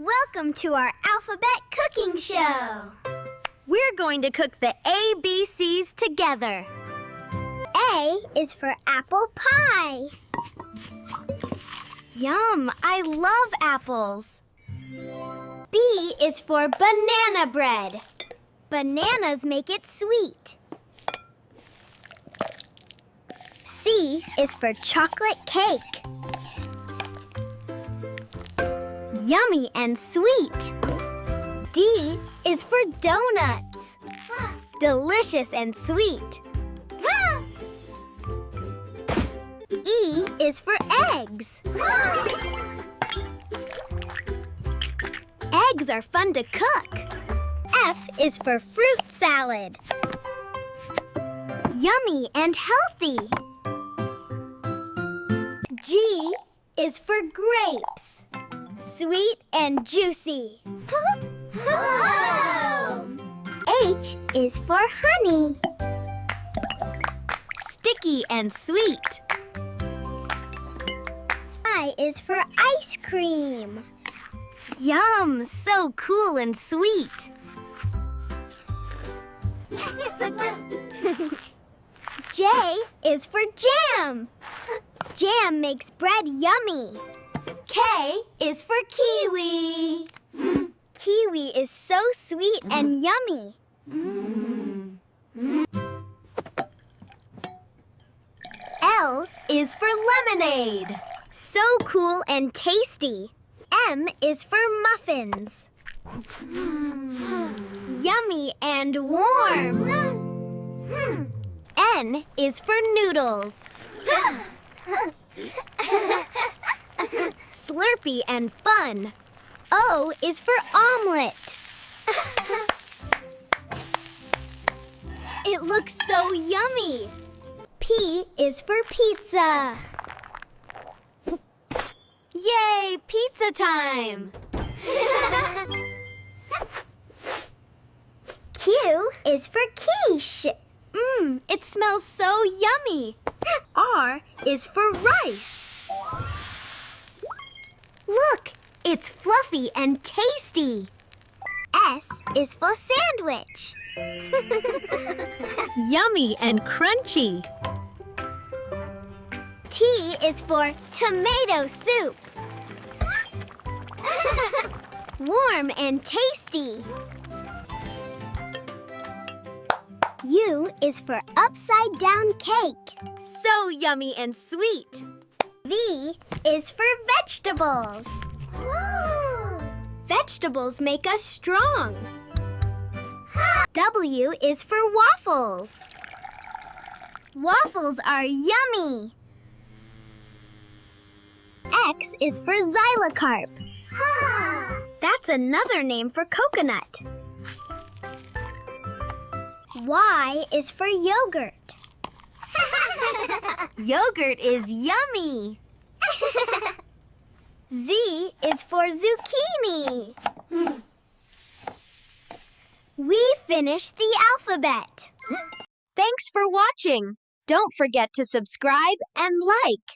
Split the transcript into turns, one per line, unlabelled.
Welcome to our alphabet cooking show.
We're going to cook the ABCs together.
A is for apple pie.
Yum! I love apples.
B is for banana bread. Bananas make it sweet. C is for chocolate cake. Yummy and sweet. D is for donuts. Delicious and sweet. E is for eggs. Eggs are fun to cook. F is for fruit salad. Yummy and healthy. G is for grapes. Sweet and juicy. H is for honey.
Sticky and sweet.
I is for ice cream.
Yum! So cool and sweet.
J is for jam. Jam makes bread yummy. K is for kiwi. Kiwi is so sweet and yummy. L is for lemonade. So cool and tasty. M is for muffins. Yummy and warm. N is for noodles. Slurpy and fun. O is for omelet. It looks so yummy. P is for pizza.
Yay! Pizza time!
Q is for quiche.
It smells so yummy. R is for rice.
Look, it's fluffy and tasty. S is for sandwich.
Yummy and crunchy.
T is for tomato soup. Warm and tasty. U is for upside down cake.
So yummy and sweet.
V is for vegetables. Vegetables make us strong. W is for waffles. Waffles are yummy. X is for xylocarp. That's another name for coconut. Y is for yogurt.
Yogurt is yummy.
Z is for zucchini. We finished the alphabet.
Thanks for watching. Don't forget to subscribe and like.